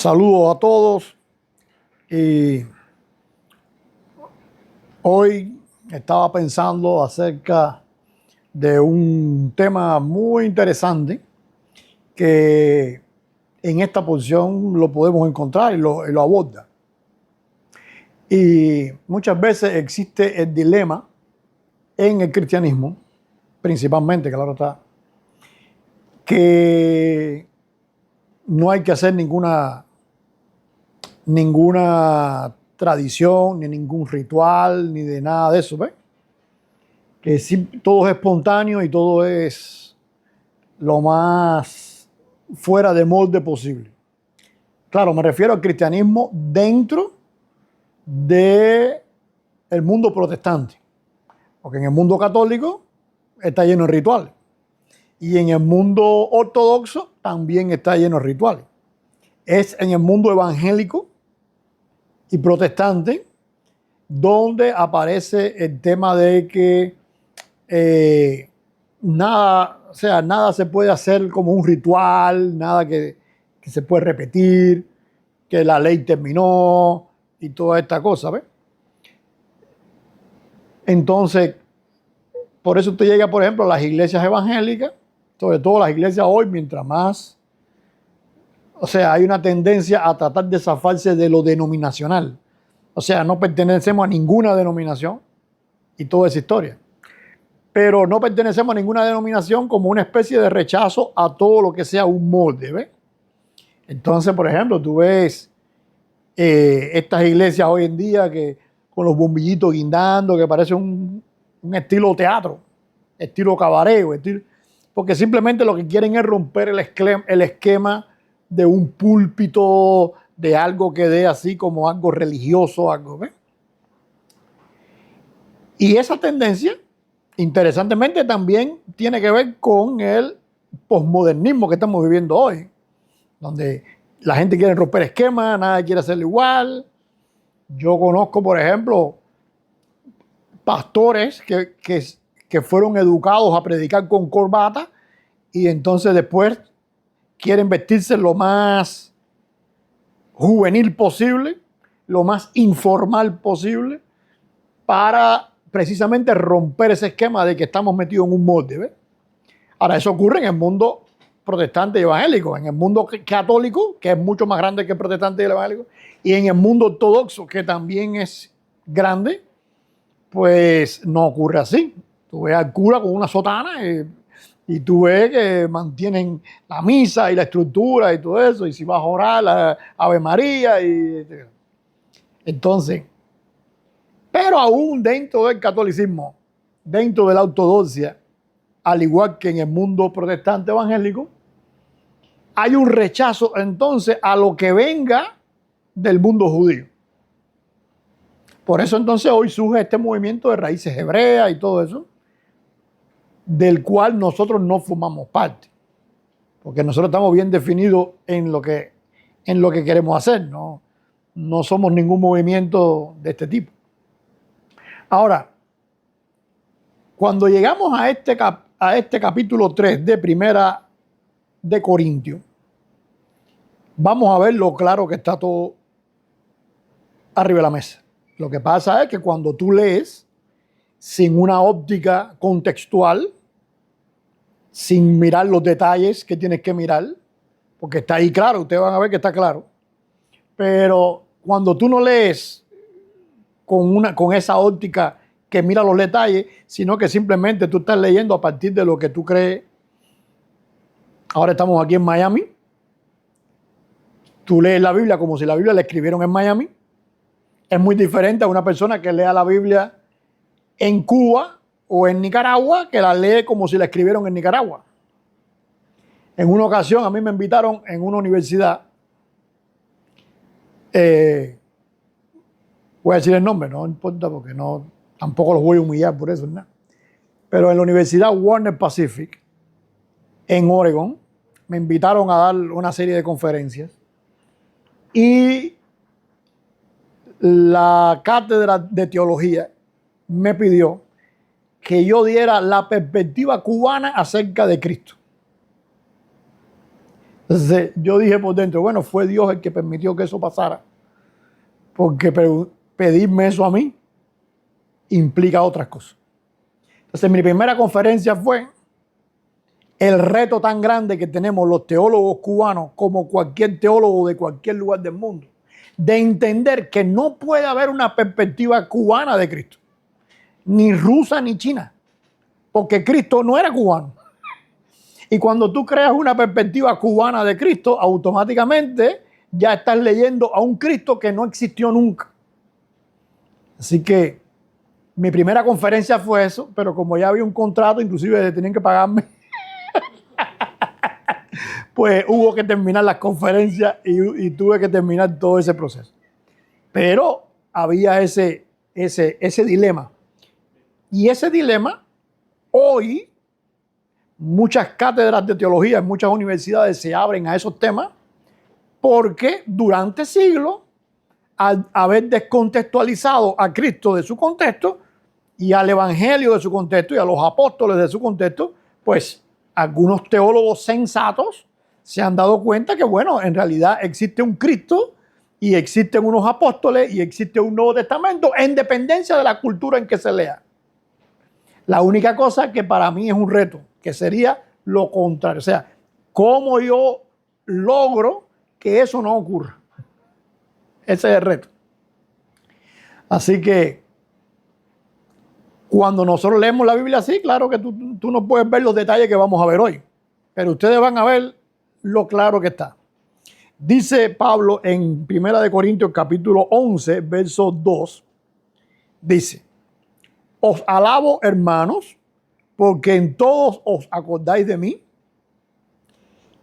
Saludos a todos y hoy estaba pensando acerca de un tema muy interesante que en esta porción lo podemos encontrar y lo aborda. Y muchas veces existe el dilema en el cristianismo, principalmente, claro está, que no hay que hacer ninguna tradición, ni ningún ritual, ni de nada de eso, ¿ves? Que sí, todo es espontáneo y todo es lo más fuera de molde posible. Claro, me refiero al cristianismo dentro del mundo protestante, porque en el mundo católico está lleno de rituales y en el mundo ortodoxo también está lleno de rituales. Es en el mundo evangélico y protestante donde aparece el tema de que nada se puede hacer como un ritual, nada que se puede repetir, que la ley terminó y toda esta cosa, ¿ves? Entonces, por eso usted llega, por ejemplo, a las iglesias evangélicas, sobre todo las iglesias hoy, mientras más, hay una tendencia a tratar de zafarse de lo denominacional. O sea, no pertenecemos a ninguna denominación y toda esa historia. Pero no pertenecemos a ninguna denominación como una especie de rechazo a todo lo que sea un molde, ¿ves? Entonces, por ejemplo, tú ves estas iglesias hoy en día que con los bombillitos guindando, que parece un estilo teatro, estilo cabaret, porque simplemente lo que quieren es romper el esquema de un púlpito, de algo que dé así como algo religioso, algo, ¿ves? Y esa tendencia, interesantemente, también tiene que ver con el posmodernismo que estamos viviendo hoy, donde la gente quiere romper esquemas, nada quiere hacerlo igual. Yo conozco, por ejemplo, pastores que fueron educados a predicar con corbata y entonces después quieren vestirse lo más juvenil posible, lo más informal posible, para precisamente romper ese esquema de que estamos metidos en un molde, ¿ves? Ahora, eso ocurre en el mundo protestante y evangélico, en el mundo católico, que es mucho más grande que el protestante y el evangélico, y en el mundo ortodoxo, que también es grande, pues no ocurre así. Tú ves al cura con una sotana y tú ves que mantienen la misa y la estructura y todo eso, y si vas a orar la Ave María. Entonces, pero aún dentro del catolicismo, dentro de la ortodoxia, al igual que en el mundo protestante evangélico, hay un rechazo entonces a lo que venga del mundo judío. Por eso entonces hoy surge este movimiento de raíces hebreas y todo eso, del cual nosotros no formamos parte, porque nosotros estamos bien definidos en lo que queremos hacer, no somos ningún movimiento de este tipo. Ahora, cuando llegamos a este capítulo 3 de Primera de Corintios, vamos a ver lo claro que está todo arriba de la mesa. Lo que pasa es que cuando tú lees sin una óptica contextual, sin mirar los detalles que tienes que mirar, porque está ahí claro, ustedes van a ver que está claro, pero cuando tú no lees con esa óptica que mira los detalles, sino que simplemente tú estás leyendo a partir de lo que tú crees. Ahora estamos aquí en Miami, tú lees la Biblia como si la Biblia la escribieron en Miami. Es muy diferente a una persona que lea la Biblia en Cuba o en Nicaragua, que la lee como si la escribieron en Nicaragua. En una ocasión a mí me invitaron en una universidad, voy a decir el nombre, no importa porque tampoco los voy a humillar por eso, ¿no? Pero en la Universidad Warner Pacific, en Oregon, me invitaron a dar una serie de conferencias y la cátedra de teología me pidió que yo diera la perspectiva cubana acerca de Cristo. Entonces yo dije por dentro, bueno, fue Dios el que permitió que eso pasara, porque pedirme eso a mí implica otras cosas. Entonces mi primera conferencia fue el reto tan grande que tenemos los teólogos cubanos, como cualquier teólogo de cualquier lugar del mundo, de entender que no puede haber una perspectiva cubana de Cristo, ni rusa ni china, porque Cristo no era cubano. Y cuando tú creas una perspectiva cubana de Cristo, automáticamente ya estás leyendo a un Cristo que no existió nunca. Así que mi primera conferencia fue eso, pero como ya había un contrato, inclusive tenían que pagarme, pues hubo que terminar las conferencias y tuve que terminar todo ese proceso. Pero había ese dilema. Y ese dilema, hoy, muchas cátedras de teología en muchas universidades se abren a esos temas porque durante siglos, al haber descontextualizado a Cristo de su contexto y al Evangelio de su contexto y a los apóstoles de su contexto, pues algunos teólogos sensatos se han dado cuenta que, bueno, en realidad existe un Cristo y existen unos apóstoles y existe un Nuevo Testamento en dependencia de la cultura en que se lea. La única cosa que para mí es un reto, que sería lo contrario. O sea, ¿cómo yo logro que eso no ocurra? Ese es el reto. Así que cuando nosotros leemos la Biblia así, claro que tú no puedes ver los detalles que vamos a ver hoy, pero ustedes van a ver lo claro que está. Dice Pablo en 1 Corintios capítulo 11, verso 2, dice: os alabo, hermanos, porque en todos os acordáis de mí.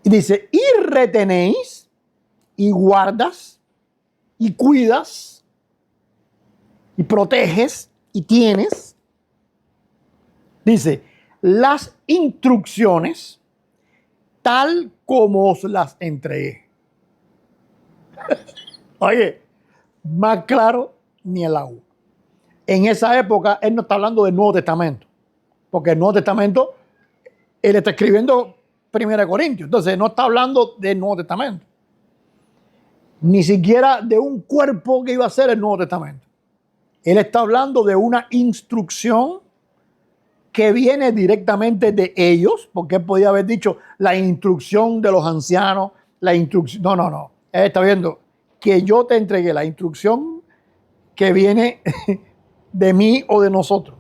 Y dice, y retenéis, y guardas, y cuidas, y proteges, y tienes. Dice, las instrucciones, tal como os las entregué. Oye, más claro ni el agua. En esa época, él no está hablando del Nuevo Testamento, porque el Nuevo Testamento, él está escribiendo 1 Corintios, entonces no está hablando del Nuevo Testamento, ni siquiera de un cuerpo que iba a ser el Nuevo Testamento. Él está hablando de una instrucción que viene directamente de ellos, porque él podía haber dicho la instrucción de los ancianos, la instrucción, no. Él está viendo que yo te entregué la instrucción que viene de mí o de nosotros.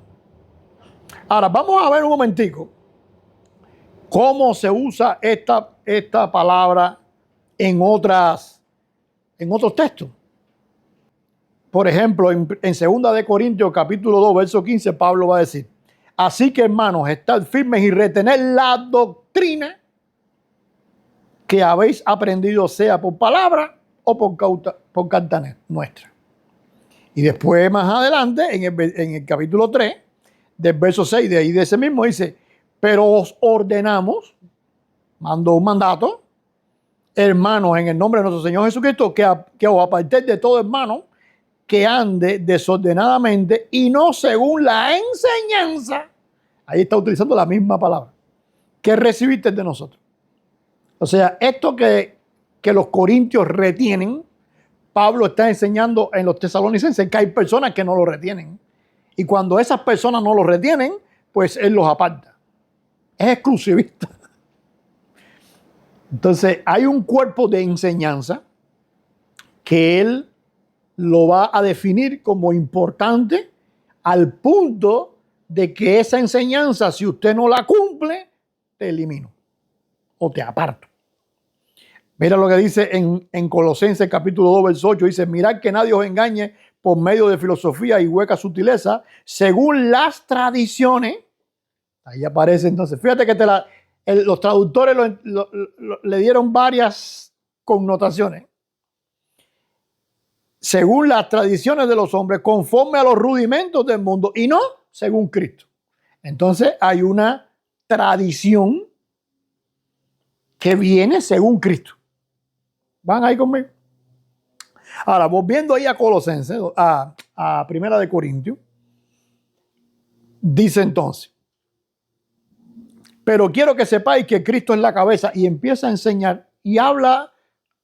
Ahora, vamos a ver un momentico cómo se usa esta palabra en otros textos. Por ejemplo, en 2 de Corintios capítulo 2, verso 15, Pablo va a decir, así que hermanos, estad firmes y retened la doctrina que habéis aprendido, sea por palabra o por carta nuestra. Y después, más adelante, en el capítulo 3, del verso 6, de ahí de ese mismo, dice, pero os ordenamos, mando un mandato, hermanos, en el nombre de nuestro Señor Jesucristo, que os apartéis de todo hermano que ande desordenadamente y no según la enseñanza, ahí está utilizando la misma palabra, que recibiste de nosotros. O sea, esto que los corintios retienen, Pablo está enseñando en los tesalonicenses que hay personas que no lo retienen. Y cuando esas personas no lo retienen, pues él los aparta. Es exclusivista. Entonces, hay un cuerpo de enseñanza que él lo va a definir como importante al punto de que esa enseñanza, si usted no la cumple, te elimino o te aparto. Mira lo que dice en Colosenses capítulo 2, verso 8. Dice, mirad que nadie os engañe por medio de filosofía y hueca sutileza, según las tradiciones. Ahí aparece entonces. Fíjate que los traductores le dieron varias connotaciones. Según las tradiciones de los hombres, conforme a los rudimentos del mundo y no según Cristo. Entonces hay una tradición que viene según Cristo. ¿Van ahí conmigo? Ahora, volviendo ahí a Colosenses, a Primera de Corintios, dice entonces, pero quiero que sepáis que Cristo es la cabeza, y empieza a enseñar y habla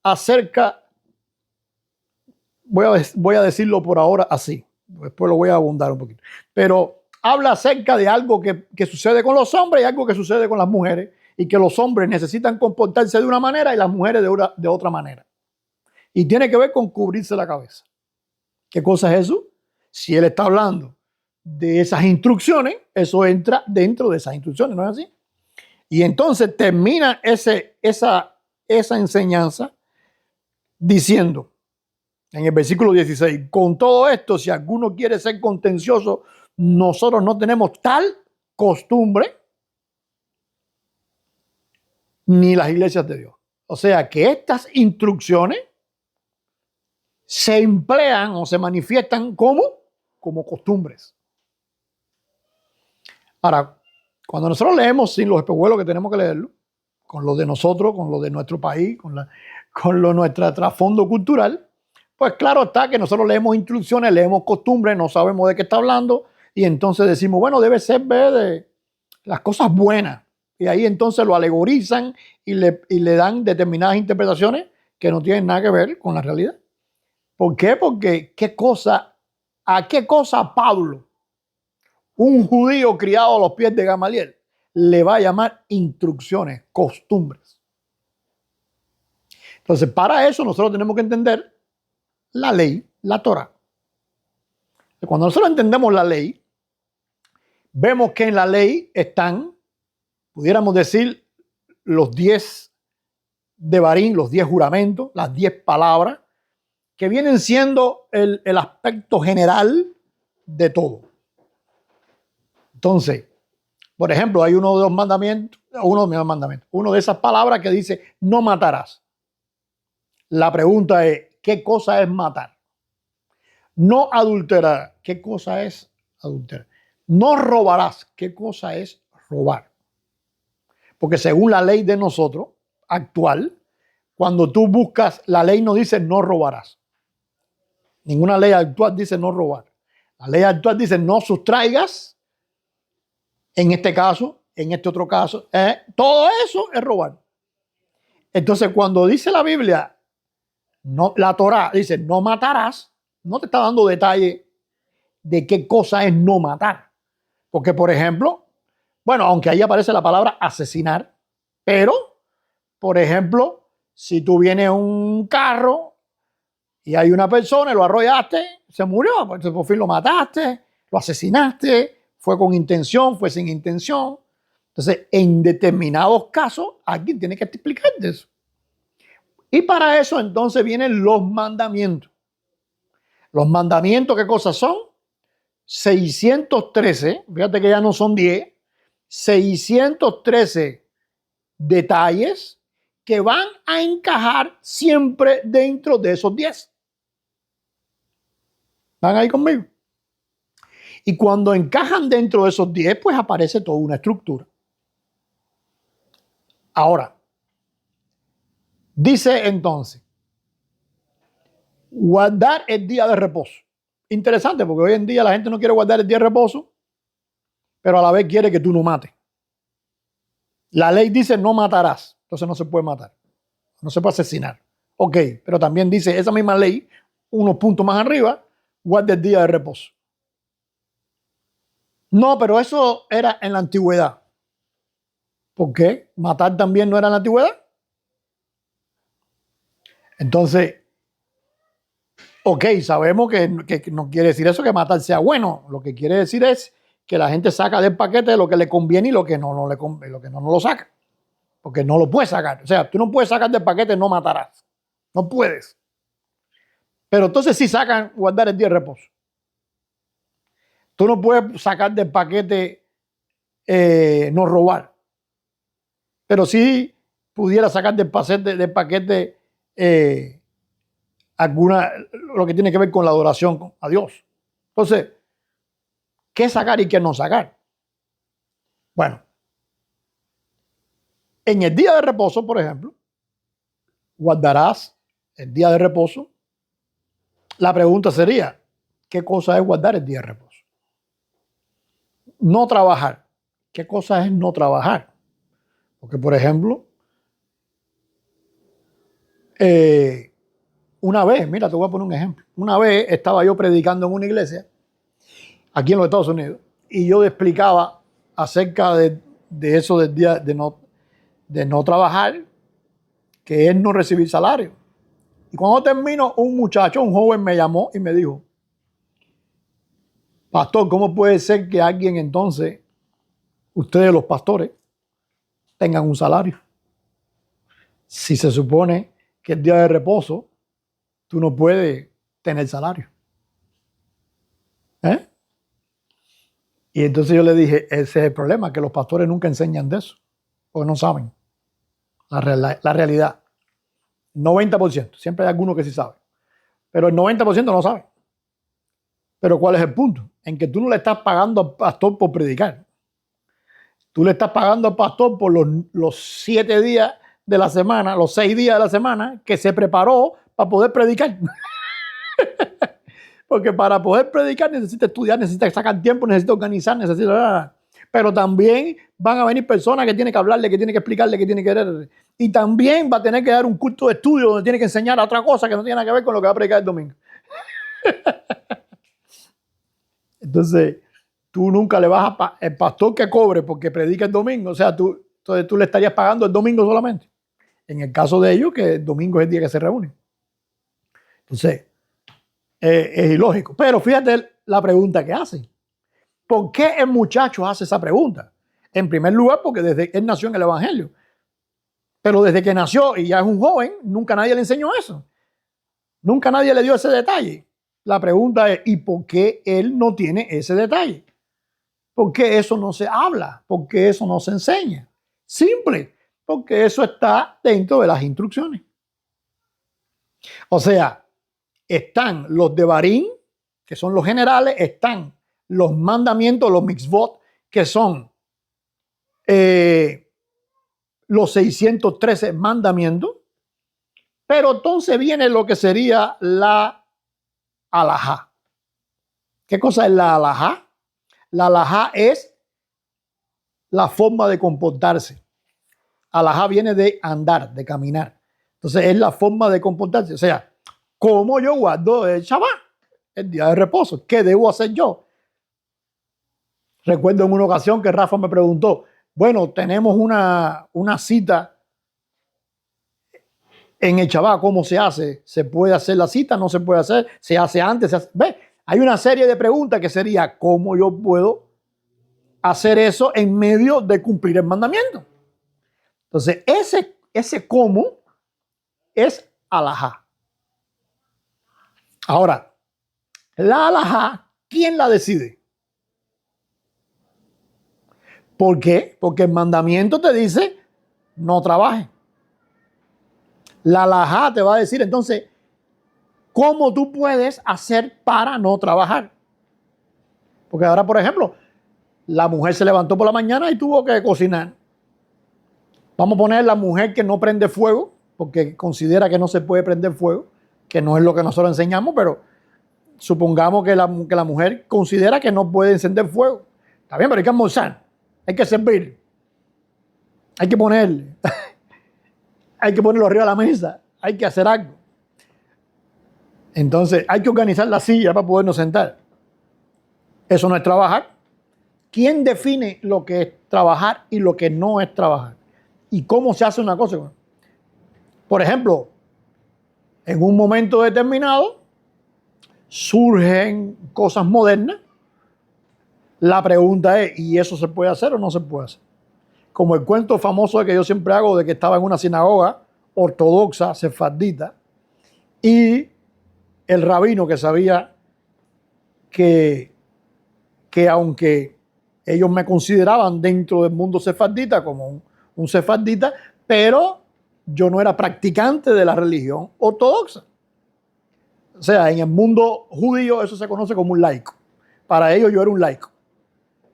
acerca, voy a decirlo por ahora así, después lo voy a abundar un poquito, pero habla acerca de algo que sucede con los hombres y algo que sucede con las mujeres, y que los hombres necesitan comportarse de una manera y las mujeres de otra manera. Y tiene que ver con cubrirse la cabeza. ¿Qué cosa es eso? Si él está hablando de esas instrucciones, eso entra dentro de esas instrucciones, ¿no es así? Y entonces termina esa enseñanza diciendo en el versículo 16, con todo esto, si alguno quiere ser contencioso, nosotros no tenemos tal costumbre ni las iglesias de Dios. O sea que estas instrucciones se emplean o se manifiestan como costumbres. Ahora, cuando nosotros leemos sin los espejuelos que tenemos que leerlo, con lo de nosotros, con lo de nuestro país, con lo de nuestro trasfondo cultural, pues claro está que nosotros leemos instrucciones, leemos costumbres, no sabemos de qué está hablando, y entonces decimos, bueno, debe ser de las cosas buenas. Y ahí entonces lo alegorizan y le dan determinadas interpretaciones que no tienen nada que ver con la realidad. ¿Por qué? Porque ¿a qué cosa Pablo, un judío criado a los pies de Gamaliel, le va a llamar instrucciones, costumbres? Entonces, para eso nosotros tenemos que entender la ley, la Torá. Cuando nosotros entendemos la ley, vemos que en la ley están, pudiéramos decir, los 10 devarim, los 10 juramentos, las 10 palabras, que vienen siendo el aspecto general de todo. Entonces, por ejemplo, hay uno de los mandamientos, uno de esas palabras que dice, no matarás. La pregunta es, ¿qué cosa es matar? No adulterar. ¿Qué cosa es adulterar? No robarás. ¿Qué cosa es robar? Porque según la ley de nosotros, actual, cuando tú buscas, la ley no dice no robarás. Ninguna ley actual dice no robar. La ley actual dice no sustraigas, en este caso, en este otro caso. Todo eso es robar. Entonces, cuando dice la Biblia, no, la Torá dice no matarás, no te está dando detalle de qué cosa es no matar. Porque, por ejemplo, bueno, aunque ahí aparece la palabra asesinar, pero, por ejemplo, si tú vienes a un carro y hay una persona y lo arrollaste, se murió, pues por fin lo mataste, lo asesinaste, fue con intención, fue sin intención. Entonces, en determinados casos, alguien tiene que explicarte eso. Y para eso entonces vienen los mandamientos. Los mandamientos, ¿qué cosas son? 613, fíjate que ya no son 10, 613 detalles que van a encajar siempre dentro de esos 10. ¿Van ahí conmigo? Y cuando encajan dentro de esos 10, pues aparece toda una estructura. Ahora, dice entonces, guardar el día de reposo. Interesante, porque hoy en día la gente no quiere guardar el día de reposo, pero a la vez quiere que tú no mates. La ley dice no matarás, entonces no se puede matar, no se puede asesinar. Ok, pero también dice esa misma ley, unos puntos más arriba, guarda el día de reposo. No, pero eso era en la antigüedad. ¿Por qué? ¿Matar también no era en la antigüedad? Entonces, ok, sabemos que no quiere decir eso que matar sea bueno. Lo que quiere decir es que la gente saca del paquete lo que le conviene y lo que no le conviene, lo que no lo saca. Porque no lo puedes sacar. O sea, tú no puedes sacar del paquete no matarás. No puedes. Pero entonces sí sacan guardar el día de reposo. Tú no puedes sacar del paquete no robar. Pero sí pudiera sacar del paquete lo que tiene que ver con la adoración a Dios. Entonces, ¿qué sacar y qué no sacar? Bueno, en el día de reposo, por ejemplo, guardarás el día de reposo. La pregunta sería, ¿qué cosa es guardar el día de reposo? No trabajar. ¿Qué cosa es no trabajar? Porque, por ejemplo, Eh, una vez, mira, te voy a poner un ejemplo. Una vez estaba yo predicando en una iglesia, aquí en los Estados Unidos, y yo explicaba acerca de eso del día de no trabajar, que es no recibir salario. Y cuando termino, un muchacho, un joven me llamó y me dijo, pastor, ¿cómo puede ser que alguien entonces, ustedes los pastores, tengan un salario? Si se supone que el día de reposo, tú no puedes tener salario. ¿Eh? Y entonces yo le dije, ese es el problema, que los pastores nunca enseñan de eso, porque no saben la realidad. 90%, siempre hay alguno que sí sabe, pero el 90% no sabe. Pero ¿cuál es el punto? En que tú no le estás pagando al pastor por predicar. Tú le estás pagando al pastor por los 7 días de la semana, los 6 días de la semana que se preparó para poder predicar. Porque para poder predicar necesita estudiar, necesita sacar tiempo, necesita organizar, necesita... Pero también van a venir personas que tienen que hablarle, que tienen que explicarle, que tienen que querer. Y también va a tener que dar un culto de estudio donde tiene que enseñar a otra cosa que no tiene nada que ver con lo que va a predicar el domingo. Entonces, tú nunca le vas a el pastor que cobre porque predica el domingo, o sea, entonces tú le estarías pagando el domingo solamente. En el caso de ellos, que el domingo es el día que se reúnen. Entonces, es ilógico. Pero fíjate la pregunta que hacen. ¿Por qué el muchacho hace esa pregunta? En primer lugar, porque desde él nació en el Evangelio. Pero desde que nació y ya es un joven, nunca nadie le enseñó eso. Nunca nadie le dio ese detalle. La pregunta es, ¿y por qué él no tiene ese detalle? ¿Por qué eso no se habla? ¿Por qué eso no se enseña? Simple, porque eso está dentro de las instrucciones. O sea, están los devarim, que son los generales, están los mandamientos, los mitzvot, que son los 613 mandamientos, pero entonces viene lo que sería la alajá. ¿Qué cosa es la alajá? La alajá es la forma de comportarse. Alajá viene de andar, de caminar. Entonces es la forma de comportarse. O sea, ¿cómo yo guardo el Shabbat, el día de reposo? ¿Qué debo hacer yo? Recuerdo en una ocasión que Rafa me preguntó, bueno, tenemos una cita en el Shabbat, ¿cómo se hace? ¿Se puede hacer la cita? ¿No se puede hacer? ¿Se hace antes? ¿Ve? Hay una serie de preguntas que sería, ¿cómo yo puedo hacer eso en medio de cumplir el mandamiento? Entonces, ese cómo es alajá. Ahora, la alajá, ¿quién la decide? ¿Por qué? Porque el mandamiento te dice, no trabajes. La alajá te va a decir, entonces, ¿cómo tú puedes hacer para no trabajar? Porque ahora, por ejemplo, la mujer se levantó por la mañana y tuvo que cocinar. Vamos a poner la mujer que no prende fuego, porque considera que no se puede prender fuego, que no es lo que nosotros enseñamos, pero supongamos que la mujer considera que no puede encender fuego. Está bien, pero hay que almorzar, hay que servir, hay que ponerle, hay que ponerlo arriba de la mesa, hay que hacer algo. Entonces hay que organizar la silla para podernos sentar. Eso no es trabajar. ¿Quién define lo que es trabajar y lo que no es trabajar? ¿Y cómo se hace una cosa? Por ejemplo, en un momento determinado surgen cosas modernas. La pregunta es, ¿y eso se puede hacer o no se puede hacer? Como el cuento famoso que yo siempre hago de que estaba en una sinagoga ortodoxa, sefardita, y el rabino que sabía que aunque ellos me consideraban dentro del mundo sefardita como un sefardita, pero yo no era practicante de la religión ortodoxa. O sea, en el mundo judío eso se conoce como un laico. Para ellos yo era un laico.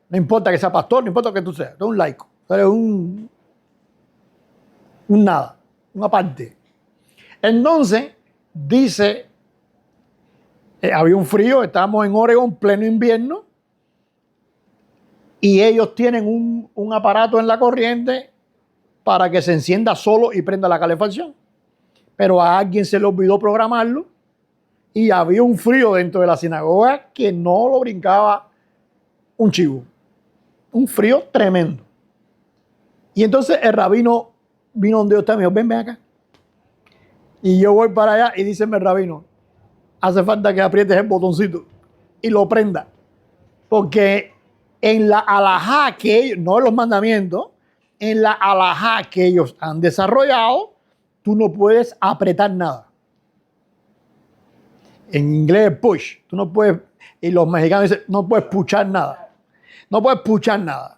No importa que sea pastor, no importa que tú seas, tú eres un laico. Tú eres un nada, una parte. Entonces, dice, había un frío, estábamos en Oregón, pleno invierno, y ellos tienen un aparato en la corriente para que se encienda solo y prenda la calefacción. pero a alguien se le olvidó programarlo y había un frío dentro de la sinagoga que no lo brincaba un chivo. Un frío tremendo. Y entonces el rabino vino donde yo estaba y me dijo, ven acá. Y yo voy para allá y dice el rabino, hace falta que aprietes el botoncito y lo prenda. Porque en la alajá que ellos, no en los mandamientos, en la alajá que ellos han desarrollado, tú no puedes apretar nada. En inglés push, tú no puedes, y los mexicanos dicen, no puedes puchar nada. No puedes puchar nada.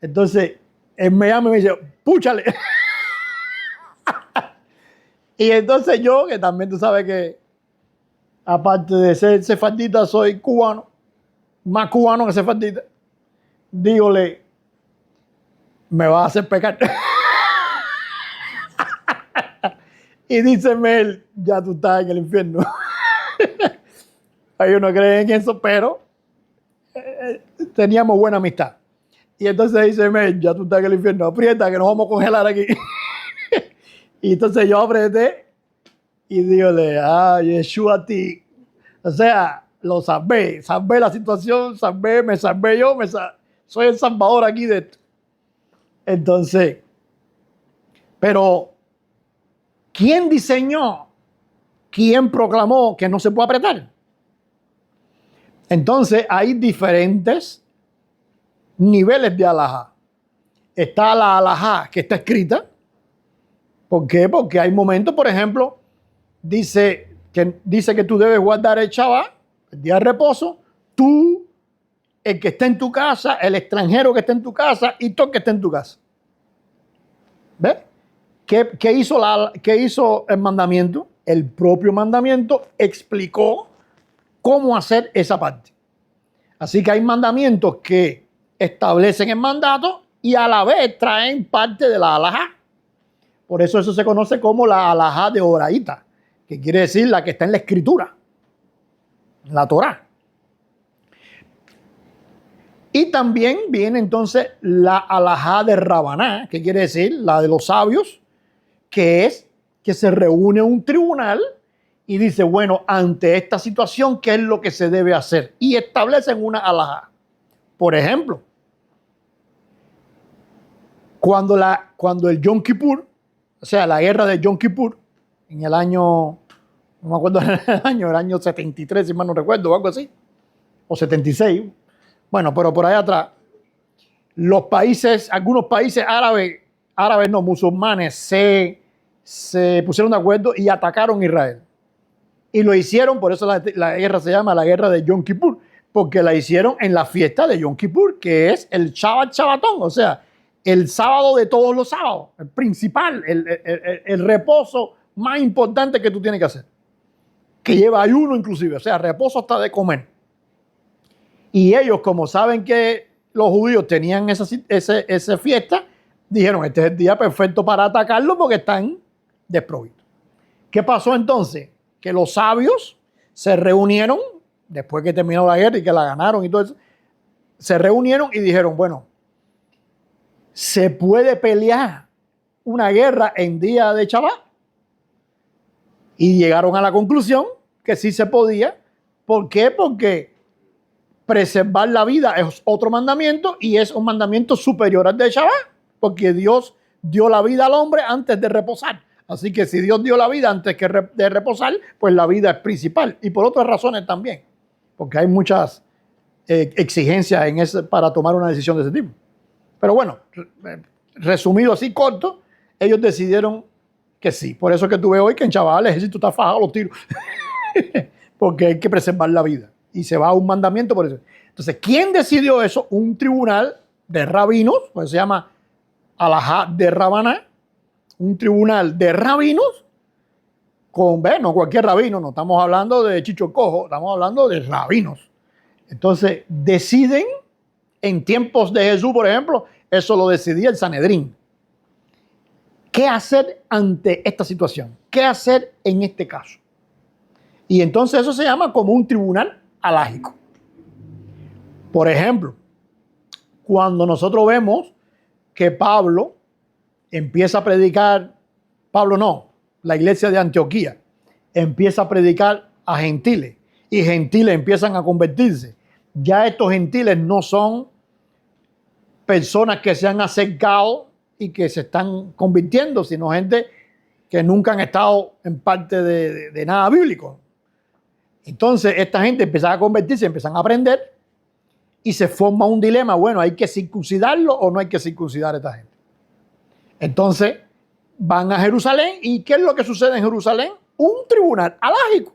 Entonces, él me llama y me dice, púchale. Y entonces yo, que también tú sabes que, aparte de ser sefardita, soy cubano, más cubano que sefardita, dígole, me va a hacer pecar. Y díceme él, ya tú estás en el infierno. Ellos no creen en eso, pero teníamos buena amistad. Y entonces dice, ya tú estás en el infierno, aprieta que nos vamos a congelar aquí. Y entonces yo apreté y dígole, Yeshua a ti. O sea, lo salvé la situación, me salvé yo, soy el salvador aquí de esto. Entonces, pero ¿quién diseñó? ¿Quién proclamó que no se puede apretar? Entonces hay diferentes niveles de alajá. Está la alajá que está escrita. ¿Por qué? Porque hay momentos, por ejemplo, dice que tú debes guardar el Shabbat, el día de reposo, tú, el que está en tu casa, el extranjero que está en tu casa y todo el que está en tu casa. ¿Ves? ¿Qué hizo el mandamiento? El propio mandamiento explicó cómo hacer esa parte. Así que hay mandamientos que establecen el mandato y a la vez traen parte de la alajá. Por eso se conoce como la alajá de Oraíta, que quiere decir la que está en la escritura, en la Torá. Y también viene entonces la alajá de Rabaná, que quiere decir la de los sabios, que es que se reúne un tribunal y dice, bueno, ante esta situación, ¿qué es lo que se debe hacer? Y establecen una alajá. Por ejemplo, cuando el Yom Kippur, o sea, la guerra de Yom Kippur, en el año, no me acuerdo el año 73, si mal no recuerdo, o algo así, o 76, bueno, pero por ahí atrás, algunos países árabes no, musulmanes, se pusieron de acuerdo y atacaron a Israel. Y lo hicieron, por eso la guerra se llama la guerra de Yom Kippur, porque la hicieron en la fiesta de Yom Kippur, que es el Shabbatón, o sea, el sábado de todos los sábados, el principal, el reposo más importante que tú tienes que hacer, que lleva ayuno inclusive, o sea, reposo hasta de comer. Y ellos, como saben que los judíos tenían esa fiesta, dijeron, este es el día perfecto para atacarlo porque están desprovistos. ¿Qué pasó entonces? Que los sabios se reunieron, después que terminó la guerra y que la ganaron y todo eso, se reunieron y dijeron, bueno, ¿se puede pelear una guerra en día de Shabbat? Y llegaron a la conclusión que sí se podía. ¿Por qué? Porque preservar la vida es otro mandamiento y es un mandamiento superior al de Shabbat, porque Dios dio la vida al hombre antes de reposar. Así que si Dios dio la vida antes de reposar, pues la vida es principal. Y por otras razones también, porque hay muchas exigencias para tomar una decisión de ese tipo. Pero bueno, resumido así corto, ellos decidieron que sí. Por eso que tú ves hoy que en Shabbat el ejército está fajado los tiros. Porque hay que preservar la vida. Y se va a un mandamiento por eso. Entonces, ¿quién decidió eso? Un tribunal de rabinos, pues se llama alajá de Rabaná, un tribunal de rabinos, no cualquier rabino, no estamos hablando de Chicho Cojo, estamos hablando de rabinos. Entonces, deciden, en tiempos de Jesús, por ejemplo, eso lo decidía el Sanedrín. ¿Qué hacer ante esta situación? ¿Qué hacer en este caso? Y entonces eso se llama como un tribunal alágico. Por ejemplo, cuando nosotros vemos que Pablo empieza a predicar, la iglesia de Antioquía, empieza a predicar a gentiles y gentiles empiezan a convertirse, ya estos gentiles no son personas que se han acercado y que se están convirtiendo, sino gente que nunca han estado en parte de nada bíblico. Entonces esta gente empieza a convertirse, empiezan a aprender y se forma un dilema. Bueno, ¿hay que circuncidarlo o no hay que circuncidar a esta gente? Entonces van a Jerusalén. ¿Y qué es lo que sucede en Jerusalén? Un tribunal alágico,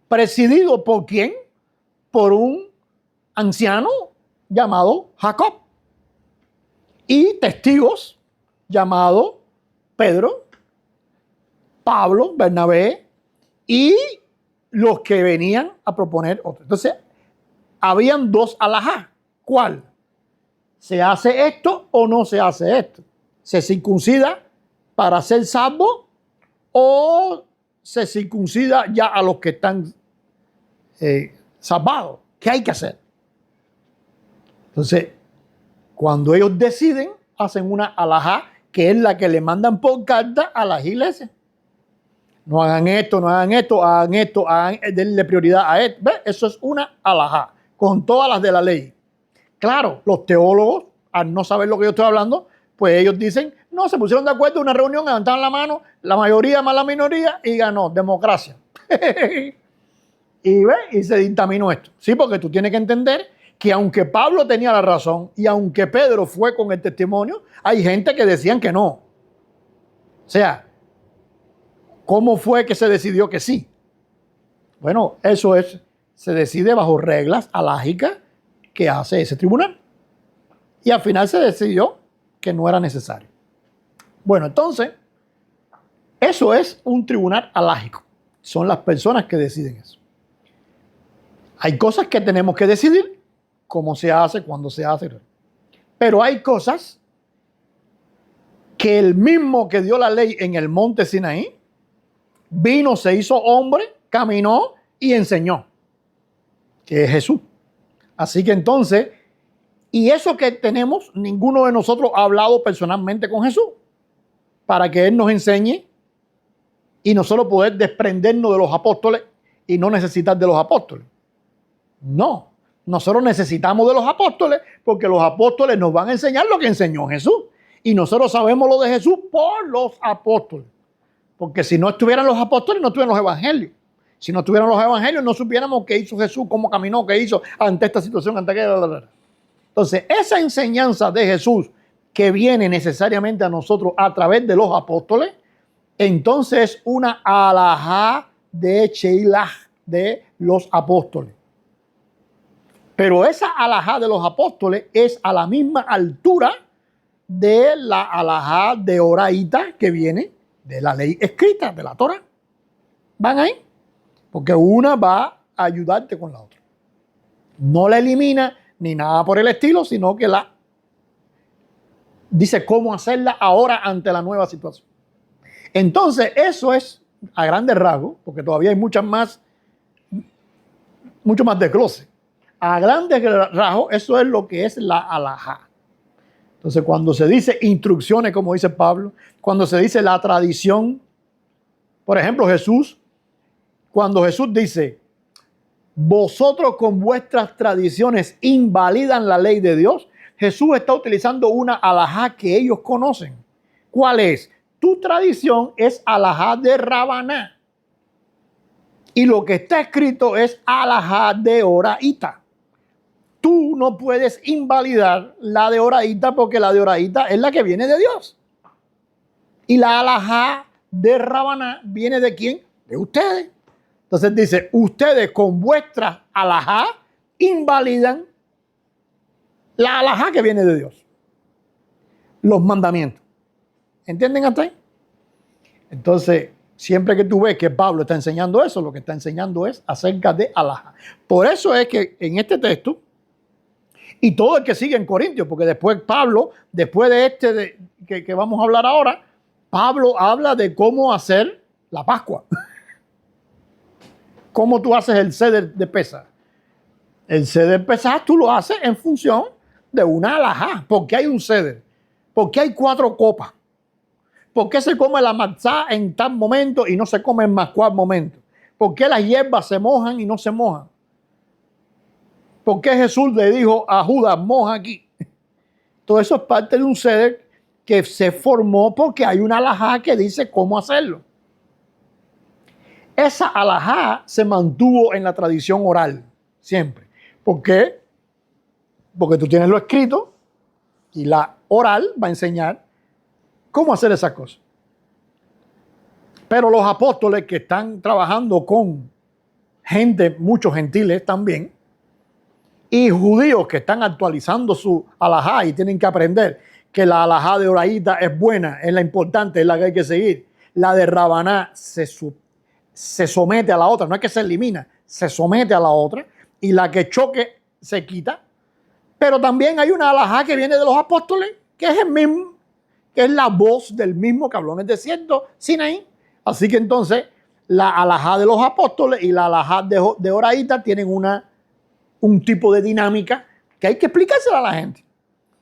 presidido ¿por quién? Por un anciano llamado Jacob y testigos llamados Pedro, Pablo, Bernabé y los que venían a proponer otro. Entonces, habían dos alajá. ¿Cuál? ¿Se hace esto o no se hace esto? ¿Se circuncida para ser salvo o se circuncida ya a los que están salvados? ¿Qué hay que hacer? Entonces, cuando ellos deciden, hacen una alajá, que es la que le mandan por carta a las iglesias. No hagan esto, no hagan esto, hagan esto, denle prioridad a esto. ¿Ves? Eso es una alajá, con todas las de la ley. Claro, los teólogos, al no saber lo que yo estoy hablando, pues ellos dicen, no, se pusieron de acuerdo en una reunión, levantaron la mano, la mayoría más la minoría, y ganó, democracia. y se dictaminó esto. Sí, porque tú tienes que entender que aunque Pablo tenía la razón y aunque Pedro fue con el testimonio, hay gente que decían que no. O sea, ¿cómo fue que se decidió que sí? Bueno, eso se decide bajo reglas alágicas que hace ese tribunal. Y al final se decidió que no era necesario. Bueno, entonces, eso es un tribunal alágico. Son las personas que deciden eso. Hay cosas que tenemos que decidir, cómo se hace, cuándo se hace. Pero hay cosas que el mismo que dio la ley en el monte Sinaí, vino, se hizo hombre, caminó y enseñó, que es Jesús. Así que entonces, y eso que tenemos, ninguno de nosotros ha hablado personalmente con Jesús para que Él nos enseñe y nosotros poder desprendernos de los apóstoles y no necesitar de los apóstoles. No, nosotros necesitamos de los apóstoles porque los apóstoles nos van a enseñar lo que enseñó Jesús. Y nosotros sabemos lo de Jesús por los apóstoles. Porque si no estuvieran los apóstoles, no estuvieran los evangelios. Si no estuvieran los evangelios, no supiéramos qué hizo Jesús, cómo caminó, qué hizo ante esta situación, ante aquella. Entonces, esa enseñanza de Jesús que viene necesariamente a nosotros a través de los apóstoles, entonces es una alajá de Sheilaj, de los apóstoles. Pero esa alajá de los apóstoles es a la misma altura de la alajá de Oraíta que viene de la ley escrita, de la Torah. ¿Van ahí? Porque una va a ayudarte con la otra. No la elimina ni nada por el estilo, sino que la dice cómo hacerla ahora ante la nueva situación. Entonces, eso es a grandes rasgos, porque todavía hay mucho más desglose. A grandes rasgos, eso es lo que es la alajá. Entonces, cuando se dice instrucciones, como dice Pablo, cuando se dice la tradición, por ejemplo, Jesús, cuando Jesús dice, vosotros con vuestras tradiciones invalidan la ley de Dios, Jesús está utilizando una alajá que ellos conocen. ¿Cuál es? Tu tradición es alajá de Rabaná. Y lo que está escrito es alajá de Oraíta. Tú no puedes invalidar la de Oraíta porque la de Oraíta es la que viene de Dios. Y la alajá de Rabaná viene de ¿quién? De ustedes. Entonces dice, ustedes con vuestras alajá invalidan la alajá que viene de Dios. Los mandamientos. ¿Entienden hasta ahí? Entonces, siempre que tú ves que Pablo está enseñando eso, lo que está enseñando es acerca de alajá. Por eso es que en este texto, y todo el que sigue en Corintios, porque después Pablo, después de que vamos a hablar ahora, Pablo habla de cómo hacer la Pascua. ¿Cómo tú haces el ceder de Pesaj? El ceder Pesaj tú lo haces en función de una alajá. ¿Por qué hay un ceder? Porque hay 4 copas. ¿Por qué se come la matzá en tal momento y no se come en más cual momento? ¿Por qué las hierbas se mojan y no se mojan? ¿Por qué Jesús le dijo a Judas, moja aquí? Todo eso es parte de un seder que se formó porque hay una alajá que dice cómo hacerlo. Esa alajá se mantuvo en la tradición oral, siempre. ¿Por qué? Porque tú tienes lo escrito y la oral va a enseñar cómo hacer esas cosas. Pero los apóstoles que están trabajando con gente, muchos gentiles también, y judíos que están actualizando su alajá y tienen que aprender que la alajá de Oraíta es buena, es la importante, es la que hay que seguir. La de Rabaná se somete a la otra, no es que se elimina, se somete a la otra, y la que choque se quita. Pero también hay una alajá que viene de los apóstoles, que es el mismo, que es la voz del mismo que habló en el desierto, Sinaí. Así que entonces la alajá de los apóstoles y la alajá de Oraíta tienen un tipo de dinámica que hay que explicársela a la gente.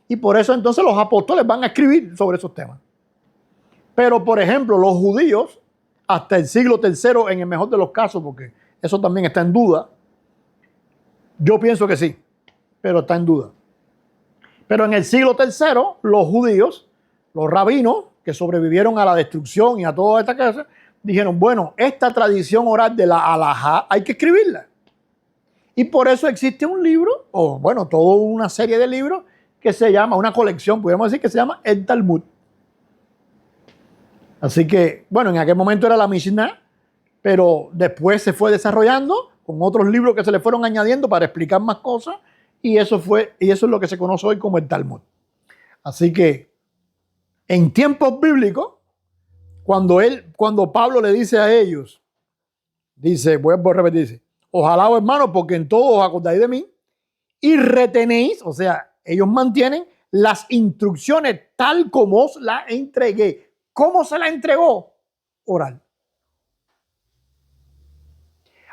Y por eso entonces los apóstoles van a escribir sobre esos temas. Pero, por ejemplo, los judíos, hasta el siglo III, en el mejor de los casos, porque eso también está en duda, yo pienso que sí, pero está en duda. Pero en el siglo III, los judíos, los rabinos, que sobrevivieron a la destrucción y a toda esta cosa, dijeron, bueno, esta tradición oral de la alajá hay que escribirla. Y por eso existe un libro, o bueno, toda una serie de libros que se llama, una colección, podríamos decir, que se llama el Talmud. Así que, bueno, en aquel momento era la Mishnah, pero después se fue desarrollando con otros libros que se le fueron añadiendo para explicar más cosas, y eso es lo que se conoce hoy como el Talmud. Así que, en tiempos bíblicos, cuando Pablo le dice a ellos, dice, vuelvo a repetir, dice, ojalá, hermanos, porque en todo os acordáis de mí y retenéis, o sea, ellos mantienen las instrucciones tal como os las entregué. ¿Cómo se la entregó? Oral.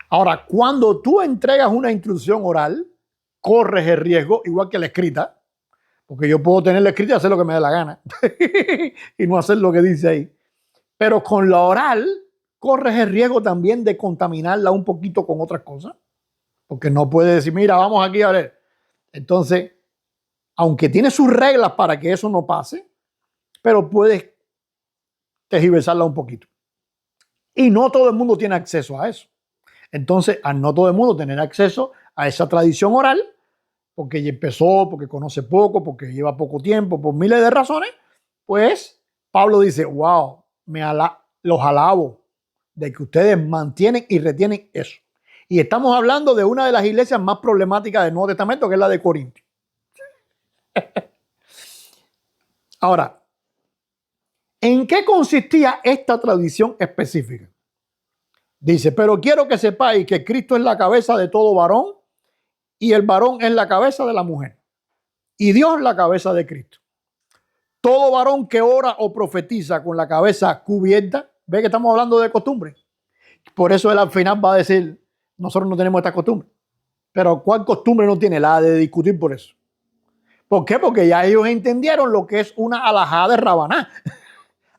Ahora, cuando tú entregas una instrucción oral, corres el riesgo, igual que la escrita, porque yo puedo tener la escrita y hacer lo que me dé la gana y no hacer lo que dice ahí. Pero con la oral, corres el riesgo también de contaminarla un poquito con otras cosas, porque no puedes decir, mira, vamos aquí a ver. Entonces, aunque tiene sus reglas para que eso no pase, pero puedes tergiversarla un poquito. Y no todo el mundo tiene acceso a eso. Entonces, al no todo el mundo tener acceso a esa tradición oral, porque ya empezó, porque conoce poco, porque lleva poco tiempo, por miles de razones, pues Pablo dice, wow, los alabo de que ustedes mantienen y retienen eso. Y estamos hablando de una de las iglesias más problemáticas del Nuevo Testamento, que es la de Corinto. Ahora, ¿en qué consistía esta tradición específica? Dice, pero quiero que sepáis que Cristo es la cabeza de todo varón y el varón es la cabeza de la mujer y Dios la cabeza de Cristo. Todo varón que ora o profetiza con la cabeza cubierta, ve que estamos hablando de costumbre. Por eso él al final va a decir, nosotros no tenemos esta costumbre. Pero ¿cuál costumbre no tiene? La de discutir por eso. ¿Por qué? Porque ya ellos entendieron lo que es una alajá de Rabaná.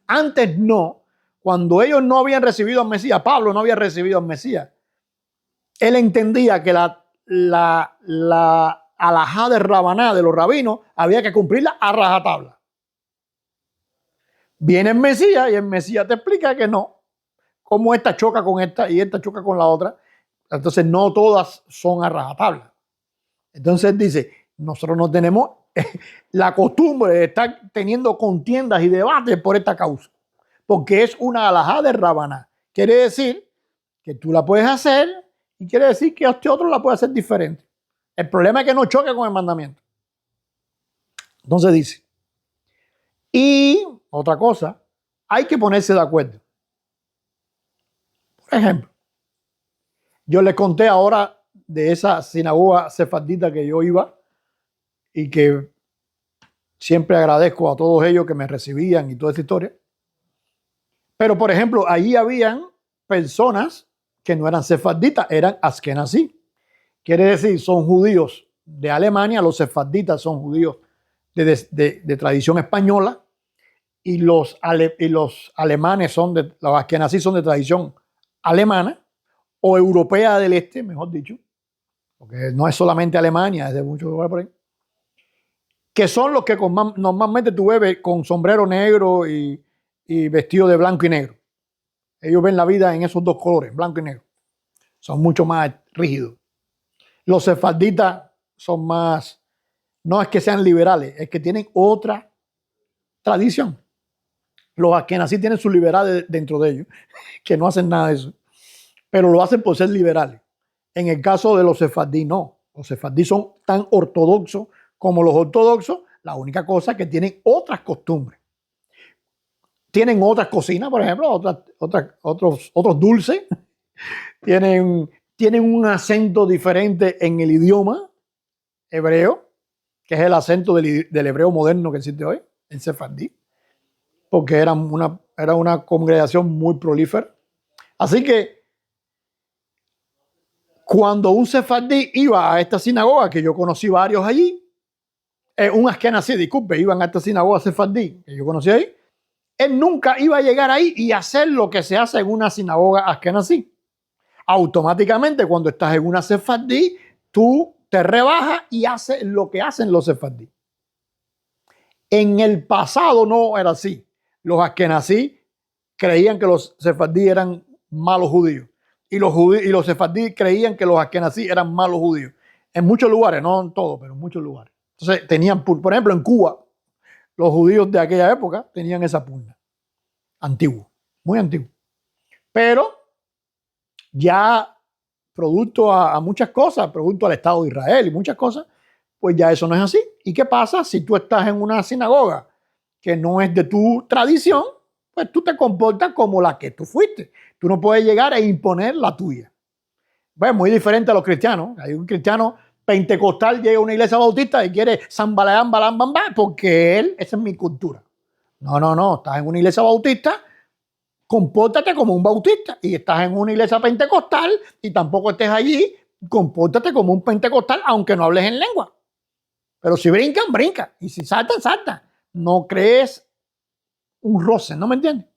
Antes no, cuando ellos no habían recibido al Mesías, Pablo no había recibido al Mesías, él entendía que la alajá de Rabaná, de los rabinos, había que cumplirla a rajatabla. Viene el Mesías y el Mesías te explica que no, cómo esta choca con esta y esta choca con la otra. Entonces no todas son a rajatabla. Entonces dice, nosotros no tenemos la costumbre de estar teniendo contiendas y debates por esta causa, porque es una alajá de Rabaná. Quiere decir que tú la puedes hacer y quiere decir que este otro la puede hacer diferente. El problema es que no choque con el mandamiento. Entonces dice, y otra cosa, hay que ponerse de acuerdo. Por ejemplo, yo les conté ahora de esa sinagoga sefardita que yo iba y que siempre agradezco a todos ellos que me recibían y toda esa historia. Pero, por ejemplo, allí habían personas que no eran sefarditas, eran askenazí. Quiere decir, son judíos de Alemania. Los sefarditas son judíos de tradición española. los alemanes los askenazí son de tradición alemana o europea del este, mejor dicho, porque no es solamente Alemania, es de muchos lugares por ahí, que son los que normalmente tú ves con sombrero negro y vestido de blanco y negro. Ellos ven la vida en esos dos colores, blanco y negro. Son mucho más rígidos. Los sefarditas son más, no es que sean liberales, es que tienen otra tradición. Los askenazí tienen sus liberales dentro de ellos, que no hacen nada de eso, pero lo hacen por ser liberales. En el caso de los sefardí, no. Los sefardí son tan ortodoxos como los ortodoxos, la única cosa es que tienen otras costumbres. Tienen otras cocinas, por ejemplo, otros dulces, tienen un acento diferente en el idioma hebreo, que es el acento del hebreo moderno que existe hoy, el sefardí, porque era una congregación muy prolífera. Así que cuando un sefardí iba a esta sinagoga, que yo conocí varios allí, un askenazí, disculpe, iban a esta sinagoga sefardí, que yo conocí ahí, él nunca iba a llegar ahí y hacer lo que se hace en una sinagoga askenazí. Automáticamente, cuando estás en una sefardí, tú te rebajas y haces lo que hacen los sefardí. En el pasado no era así. Los askenazí creían que los sefardí eran malos judíos. Y los sefardí creían que los askenazí eran malos judíos. En muchos lugares, no en todos, pero en muchos lugares. Entonces tenían, por ejemplo, en Cuba, los judíos de aquella época tenían esa pugna. Antiguo, muy antiguo. Pero ya producto a muchas cosas, producto al Estado de Israel y muchas cosas, pues ya eso no es así. ¿Y qué pasa si tú estás en una sinagoga que no es de tu tradición? Pues tú te comportas como la que tú fuiste. Tú no puedes llegar a imponer la tuya. Pues muy diferente a los cristianos. Hay un cristiano pentecostal llega a una iglesia bautista y quiere zambaleán, balán, bambá, porque esa es mi cultura. No, estás en una iglesia bautista, compórtate como un bautista. Y estás en una iglesia pentecostal y tampoco estés allí, compórtate como un pentecostal, aunque no hables en lengua. Pero si brincan, brinca. Y si saltan, saltan. No crees un roce, ¿no me entiendes?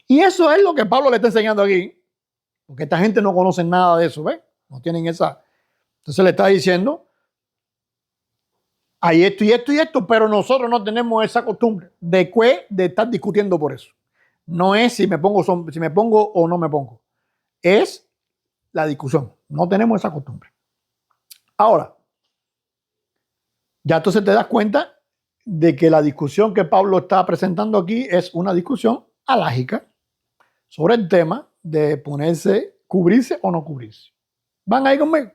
Y eso es lo que Pablo le está enseñando aquí. Porque esta gente no conoce nada de eso, ¿ves? No tienen esa. Entonces le está diciendo, hay esto y esto y esto, pero nosotros no tenemos esa costumbre de estar discutiendo por eso. No es si me pongo o no me pongo. Es la discusión. No tenemos esa costumbre. Ahora, ya entonces te das cuenta de que la discusión que Pablo está presentando aquí es una discusión alágica sobre el tema de cubrirse o no cubrirse. ¿Van ahí conmigo?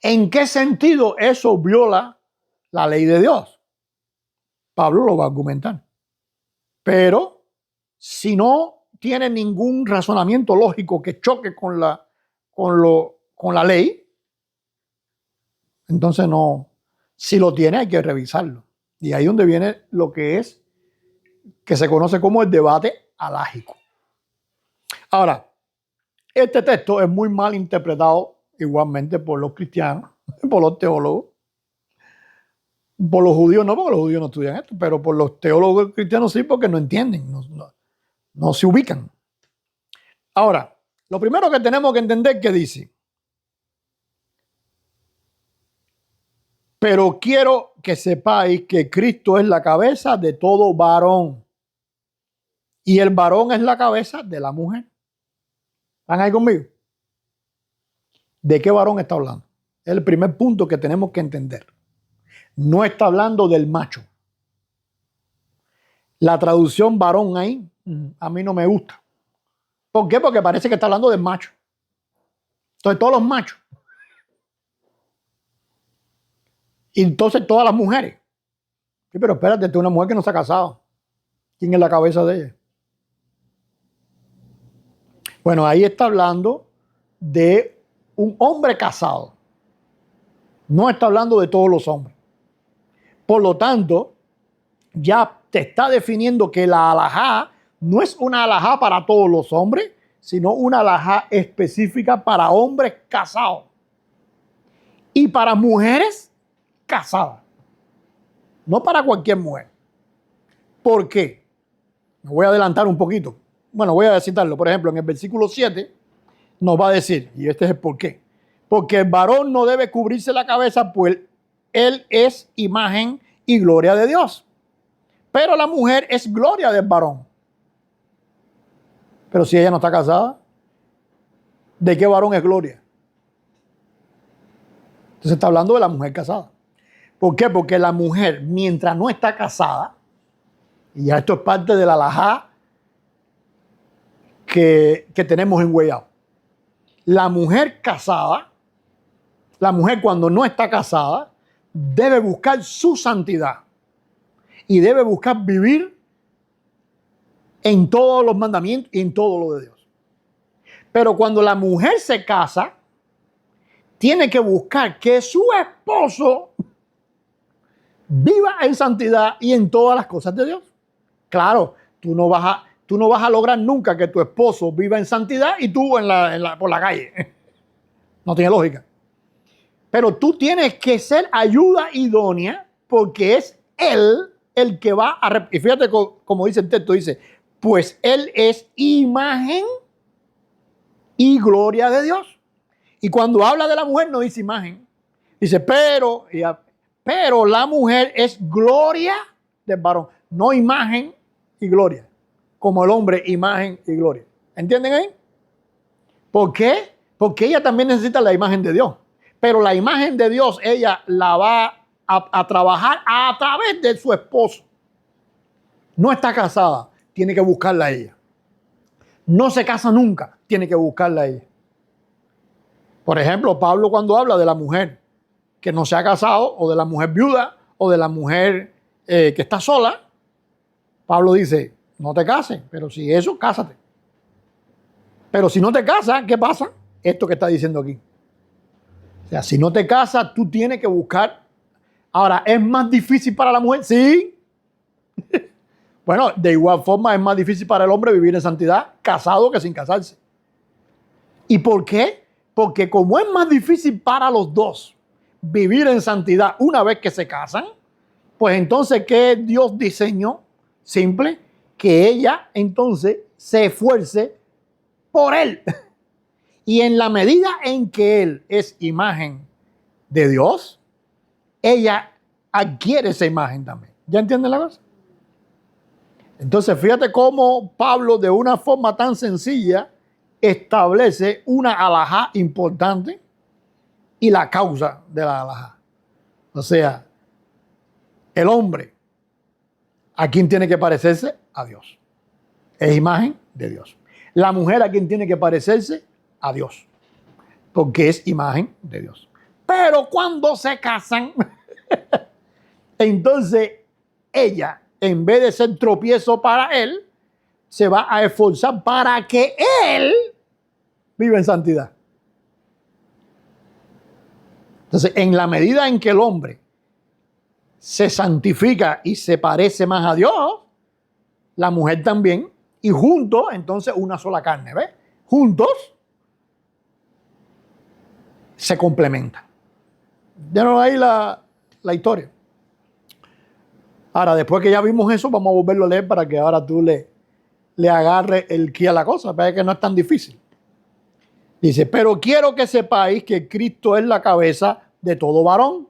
¿En qué sentido eso viola la ley de Dios? Pablo lo va a argumentar. Pero si no tiene ningún razonamiento lógico que choque con la ley, entonces no. Si lo tiene, hay que revisarlo. Y ahí es donde viene lo que se conoce como el debate alágico. Ahora, este texto es muy mal interpretado igualmente por los cristianos, por los teólogos, por los judíos no, porque los judíos no estudian esto, pero por los teólogos cristianos sí, porque no entienden, no se ubican. Ahora, lo primero que tenemos que entender es que dice, pero quiero que sepáis que Cristo es la cabeza de todo varón y el varón es la cabeza de la mujer. ¿Están ahí conmigo? ¿De qué varón está hablando? Es el primer punto que tenemos que entender. No está hablando del macho. La traducción varón ahí a mí no me gusta. ¿Por qué? Porque parece que está hablando del macho. Entonces todos los machos. Y entonces todas las mujeres. Sí, pero espérate, tú eres una mujer que no se ha casado. ¿Quién es la cabeza de ella? Bueno, ahí está hablando de un hombre casado. No está hablando de todos los hombres. Por lo tanto, ya te está definiendo que la alajá no es una alajá para todos los hombres, sino una alajá específica para hombres casados y para mujeres casadas. No para cualquier mujer. ¿Por qué? Me voy a adelantar un poquito. Bueno, voy a citarlo. Por ejemplo, en el versículo 7 nos va a decir, y este es el por qué. Porque el varón no debe cubrirse la cabeza, pues él es imagen y gloria de Dios. Pero la mujer es gloria del varón. Pero si ella no está casada, ¿de qué varón es gloria? Entonces está hablando de la mujer casada. ¿Por qué? Porque la mujer, mientras no está casada, y ya esto es parte de la alajá que tenemos en Way Out. La mujer casada, la mujer cuando no está casada, debe buscar su santidad y debe buscar vivir en todos los mandamientos y en todo lo de Dios. Pero cuando la mujer se casa, tiene que buscar que su esposo viva en santidad y en todas las cosas de Dios. Claro, tú no vas a lograr nunca que tu esposo viva en santidad y tú por la calle. No tiene lógica. Pero tú tienes que ser ayuda idónea porque es él el que va a... Y fíjate como dice el texto, dice, pues él es imagen y gloria de Dios. Y cuando habla de la mujer no dice imagen. Dice, pero la mujer es gloria del varón. No imagen y gloria. Como el hombre, imagen y gloria. ¿Entienden ahí? ¿Por qué? Porque ella también necesita la imagen de Dios. Pero la imagen de Dios, ella la va a trabajar a través de su esposo. No está casada, tiene que buscarla a ella. No se casa nunca, tiene que buscarla a ella. Por ejemplo, Pablo cuando habla de la mujer que no se ha casado, o de la mujer viuda, o de la mujer que está sola, Pablo dice, no te cases, pero si eso, cásate. Pero si no te casas, ¿qué pasa? Esto que está diciendo aquí. O sea, si no te casas, tú tienes que buscar. Ahora, ¿es más difícil para la mujer? Sí. Bueno, de igual forma es más difícil para el hombre vivir en santidad casado que sin casarse. ¿Y por qué? Porque como es más difícil para los dos vivir en santidad una vez que se casan, pues entonces, ¿qué Dios diseñó? Simple, que ella entonces se esfuerce por él. Y en la medida en que él es imagen de Dios, ella adquiere esa imagen también. ¿Ya entienden la cosa? Entonces, fíjate cómo Pablo, de una forma tan sencilla, establece una alajá importante y la causa de la alajá. O sea, el hombre, ¿a quién tiene que parecerse? A Dios. Es imagen de Dios. La mujer, ¿a quién tiene que parecerse? A Dios. Porque es imagen de Dios. Pero cuando se casan, entonces ella, en vez de ser tropiezo para él, se va a esforzar para que él viva en santidad. Entonces, en la medida en que el hombre se santifica y se parece más a Dios, la mujer también, y juntos, entonces una sola carne, ¿ves? Juntos se complementan. Ya no hay la historia. Ahora, después que ya vimos eso, vamos a volverlo a leer para que ahora tú le agarres el quid a la cosa. Parece que no es tan difícil. Dice, pero quiero que sepáis que Cristo es la cabeza de todo varón.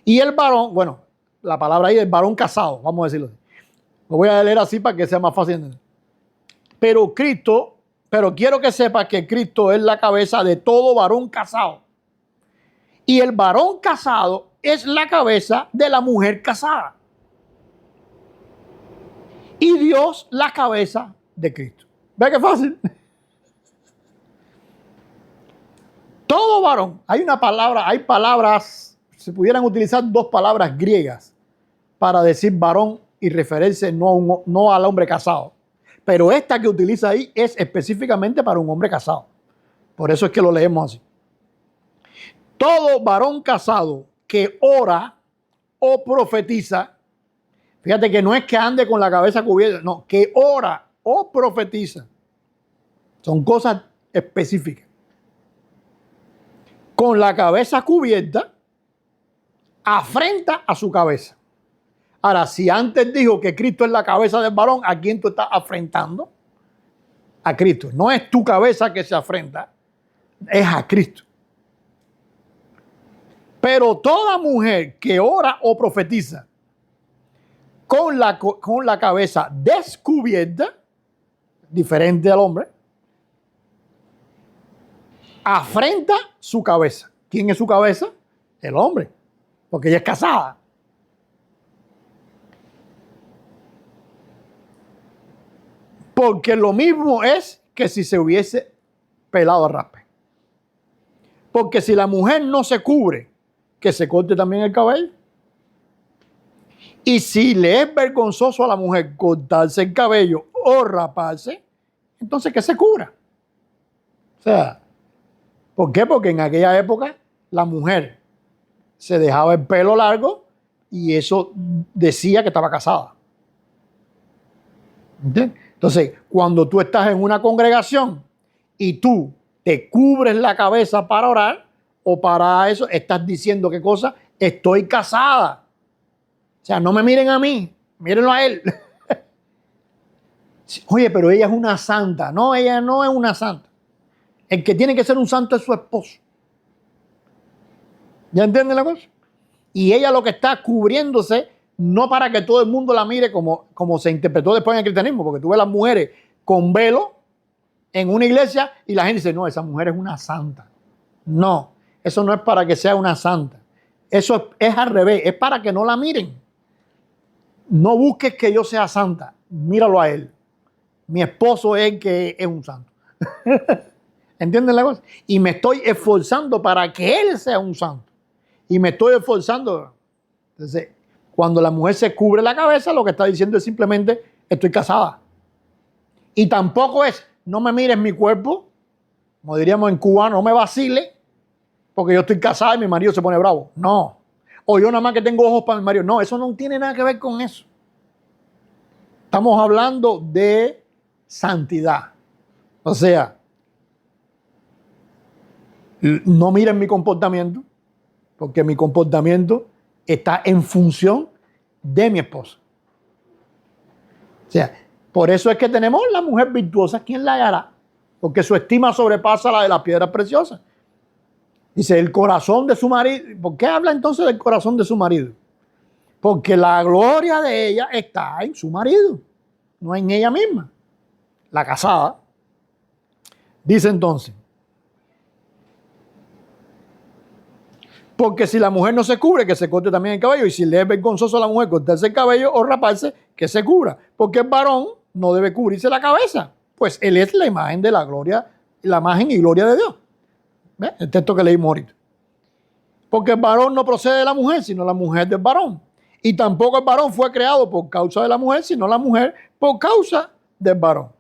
Y el varón, bueno, la palabra ahí es varón casado, vamos a decirlo así. Lo voy a leer así para que sea más fácil entender. Pero quiero que sepas que Cristo es la cabeza de todo varón casado. Y el varón casado es la cabeza de la mujer casada. Y Dios la cabeza de Cristo. ¿Ve qué fácil? Todo varón, hay palabras, se pudieran utilizar dos palabras griegas para decir varón y referirse no al hombre casado. Pero esta que utiliza ahí es específicamente para un hombre casado. Por eso es que lo leemos así. Todo varón casado que ora o profetiza, fíjate que no es que ande con la cabeza cubierta, no, que ora o profetiza. Son cosas específicas. Con la cabeza cubierta, afrenta a su cabeza. Ahora, si antes dijo que Cristo es la cabeza del varón, ¿a quién tú estás afrentando? A Cristo. No es tu cabeza que se afrenta, es a Cristo. Pero toda mujer que ora o profetiza con la cabeza descubierta, diferente al hombre, afrenta su cabeza. ¿Quién es su cabeza? El hombre, porque ella es casada. Porque lo mismo es que si se hubiese pelado a raspe. Porque si la mujer no se cubre, que se corte también el cabello. Y si le es vergonzoso a la mujer cortarse el cabello o raparse, entonces que se cubra. O sea, ¿por qué? Porque en aquella época la mujer se dejaba el pelo largo y eso decía que estaba casada. ¿Entiendes? Entonces, cuando tú estás en una congregación y tú te cubres la cabeza para orar o para eso, estás diciendo qué cosa, estoy casada. O sea, no me miren a mí, mírenlo a él. Oye, pero ella es una santa. No, ella no es una santa. El que tiene que ser un santo es su esposo. ¿Ya entienden la cosa? Y ella lo que está cubriéndose, no para que todo el mundo la mire como se interpretó después en el cristianismo, porque tú ves las mujeres con velo en una iglesia y la gente dice, no, esa mujer es una santa. No, eso no es para que sea una santa. Eso es al revés, es para que no la miren. No busques que yo sea santa, míralo a él. Mi esposo es el que es un santo. ¿Entienden la cosa? Y me estoy esforzando para que él sea un santo. Y me estoy esforzando. Entonces, cuando la mujer se cubre la cabeza, lo que está diciendo es simplemente, estoy casada. Y tampoco es, no me mires mi cuerpo, como diríamos en Cuba, no me vacile, porque yo estoy casada y mi marido se pone bravo. No. O yo nada más que tengo ojos para mi marido. No, eso no tiene nada que ver con eso. Estamos hablando de santidad. O sea, no miren mi comportamiento, porque mi comportamiento está en función de mi esposa. O sea, por eso es que tenemos la mujer virtuosa, ¿quién la hallará? Porque su estima sobrepasa la de las piedras preciosas. Dice, el corazón de su marido. ¿Por qué habla entonces del corazón de su marido? Porque la gloria de ella está en su marido, no en ella misma, la casada. Dice entonces, porque si la mujer no se cubre, que se corte también el cabello. Y si le es vergonzoso a la mujer cortarse el cabello o raparse, que se cubra. Porque el varón no debe cubrirse la cabeza, pues él es la imagen de la gloria, la imagen y gloria de Dios. ¿Ves? El texto que leímos ahorita. Porque el varón no procede de la mujer, sino la mujer del varón. Y tampoco el varón fue creado por causa de la mujer, sino la mujer por causa del varón.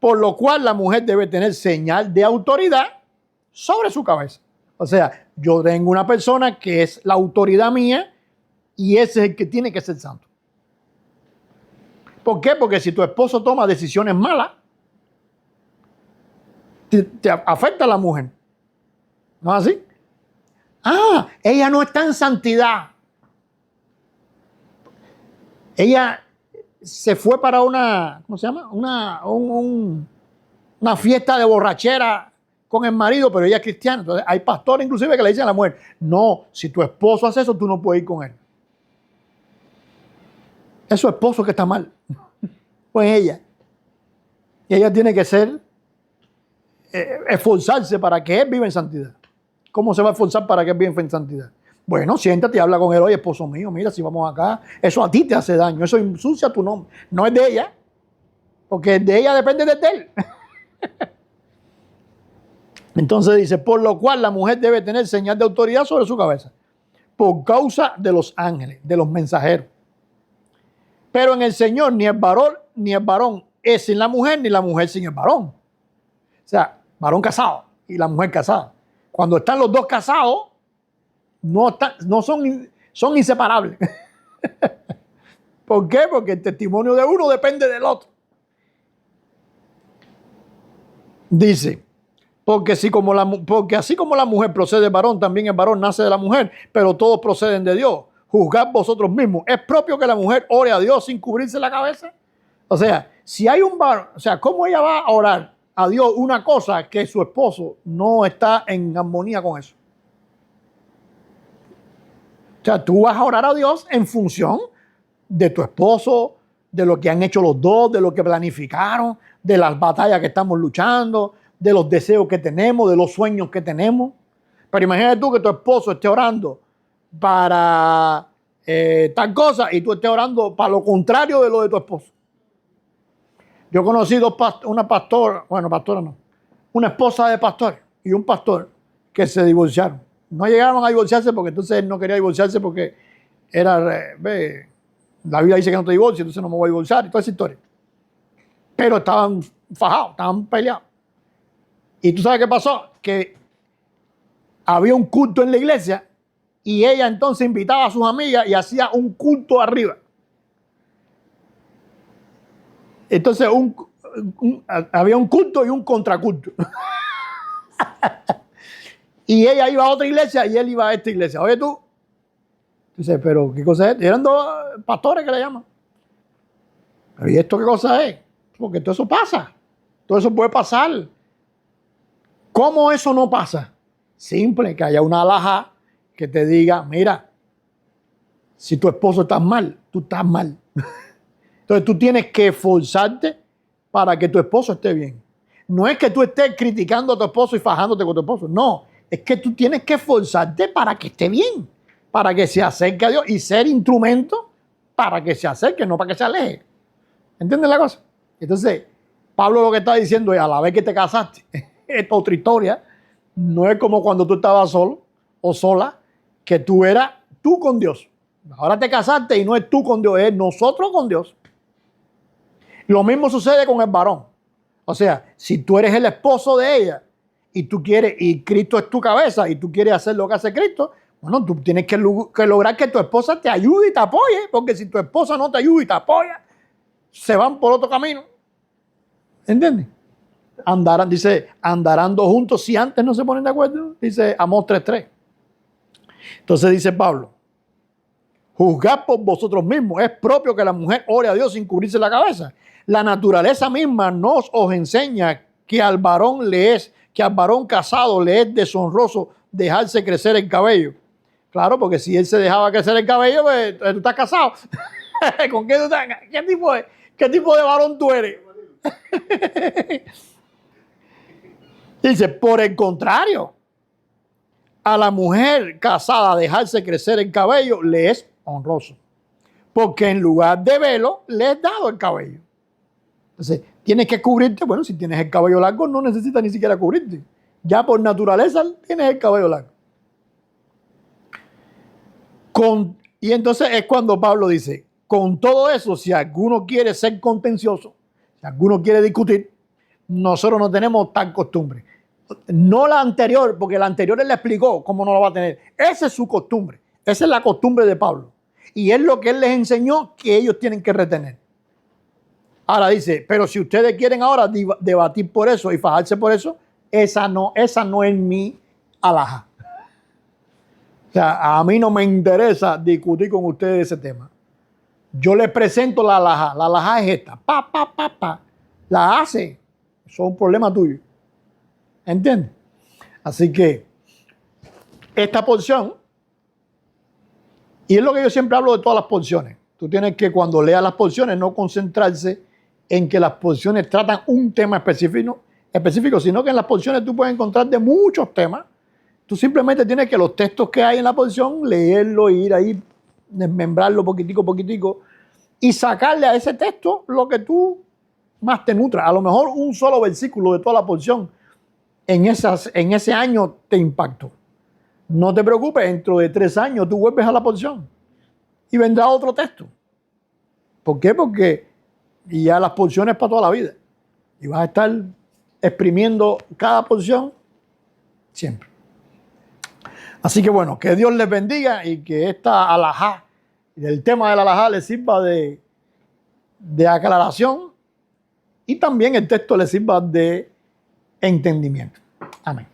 Por lo cual la mujer debe tener señal de autoridad sobre su cabeza. O sea, yo tengo una persona que es la autoridad mía y ese es el que tiene que ser santo. ¿Por qué? Porque si tu esposo toma decisiones malas, te afecta a la mujer. ¿No es así? Ah, ella no está en santidad. Ella se fue para una, ¿cómo se llama? Una fiesta de borrachera con el marido, pero ella es cristiana. Entonces hay pastores inclusive que le dicen a la mujer, no, si tu esposo hace eso, tú no puedes ir con él. Es su esposo que está mal. Pues ella. Y ella tiene que esforzarse para que él viva en santidad. ¿Cómo se va a esforzar para que él viva en santidad? Bueno, siéntate y habla con él. Oye, esposo mío, mira, si vamos acá, eso a ti te hace daño, eso ensucia tu nombre. No es de ella, porque de ella depende de él. Entonces dice, por lo cual la mujer debe tener señal de autoridad sobre su cabeza, por causa de los ángeles, de los mensajeros. Pero en el Señor ni el varón es sin la mujer, ni la mujer sin el varón. O sea, varón casado y la mujer casada. Cuando están los dos casados, son inseparables. ¿Por qué? Porque el testimonio de uno depende del otro. Dice, porque así como la mujer procede del varón, también el varón nace de la mujer, pero todos proceden de Dios. juzgad vosotros mismos. ¿Es propio que la mujer ore a Dios sin cubrirse la cabeza? O sea, si hay un varón, o sea, ¿cómo ella va a orar a Dios una cosa que su esposo no está en armonía con eso? O sea, tú vas a orar a Dios en función de tu esposo, de lo que han hecho los dos, de lo que planificaron, de las batallas que estamos luchando, de los deseos que tenemos, de los sueños que tenemos. Pero imagínate tú que tu esposo esté orando para tal cosa y tú estés orando para lo contrario de lo de tu esposo. Yo conocí una pastora, bueno, pastora no, una esposa de pastor y un pastor que se divorciaron. No llegaron a divorciarse porque entonces él no quería divorciarse porque era, la Biblia dice que no te divorcies, entonces no me voy a divorciar y toda esa historia. Pero estaban fajados, estaban peleados. Y tú sabes qué pasó, que había un culto en la iglesia y ella entonces invitaba a sus amigas y hacía un culto arriba. Entonces había un culto y un contraculto. Y ella iba a otra iglesia y él iba a esta iglesia. Oye tú, dices, pero ¿qué cosa es? Eran dos pastores que le llaman. Pero ¿y esto qué cosa es? Porque todo eso pasa. Todo eso puede pasar. ¿Cómo eso no pasa? Simple, que haya una alhaja que te diga, mira, si tu esposo está mal, tú estás mal. Entonces tú tienes que esforzarte para que tu esposo esté bien. No es que tú estés criticando a tu esposo y fajándote con tu esposo. No, es que tú tienes que esforzarte para que esté bien, para que se acerque a Dios y ser instrumento para que se acerque, no para que se aleje. ¿Entiendes la cosa? Entonces, Pablo lo que está diciendo es, a la vez que te casaste, esta otra historia, no es como cuando tú estabas solo o sola, que tú eras tú con Dios. Ahora te casaste y no es tú con Dios, es nosotros con Dios. Lo mismo sucede con el varón. O sea, si tú eres el esposo de ella y tú quieres, y Cristo es tu cabeza y tú quieres hacer lo que hace Cristo, bueno, tú tienes que lograr que tu esposa te ayude y te apoye, porque si tu esposa no te ayuda y te apoya, se van por otro camino. ¿Entiendes? Dice, andarán dos juntos si antes no se ponen de acuerdo. Dice Amós 3:3. Entonces dice Pablo, juzgad por vosotros mismos. Es propio que la mujer ore a Dios sin cubrirse la cabeza. La naturaleza misma nos os enseña que al varón casado le es deshonroso dejarse crecer el cabello. Claro, porque si él se dejaba crecer el cabello, pues tú estás casado. ¿Con qué tú estás? ¿Qué tipo de varón tú eres? Dice, por el contrario, a la mujer casada dejarse crecer el cabello le es honroso, porque en lugar de velo le es dado el cabello. Entonces, tienes que cubrirte. Bueno, si tienes el cabello largo, no necesitas ni siquiera cubrirte. Ya por naturaleza tienes el cabello largo. Y entonces es cuando Pablo dice, con todo eso, si alguno quiere ser contencioso, si alguno quiere discutir, nosotros no tenemos tal costumbre. No la anterior, porque la anterior él le explicó cómo no lo va a tener. Esa es su costumbre. Esa es la costumbre de Pablo. Y es lo que él les enseñó que ellos tienen que retener. Ahora dice, pero si ustedes quieren ahora debatir por eso y fajarse por eso, esa no es mi alhaja. O sea, a mí no me interesa discutir con ustedes ese tema. Yo les presento la alhaja. La alhaja es esta. La hace. Eso es un problema tuyo. ¿Entiendes? Así que esta porción, y es lo que yo siempre hablo de todas las porciones. Tú tienes que, cuando leas las porciones, no concentrarse en que las porciones tratan un tema específico, sino que en las porciones tú puedes encontrar de muchos temas. Tú simplemente tienes que los textos que hay en la porción, leerlo e ir ahí, desmembrarlo poquitico a poquitico y sacarle a ese texto lo que tú más te nutra. A lo mejor un solo versículo de toda la porción en ese año te impactó. No te preocupes, dentro de 3 años tú vuelves a la porción y vendrá otro texto. ¿Por qué? Porque ya las porciones para toda la vida. Y vas a estar exprimiendo cada porción siempre. Así que bueno, que Dios les bendiga y que esta alajá, el tema de la alajá les sirva de aclaración y también el texto les sirva de entendimiento. Amén.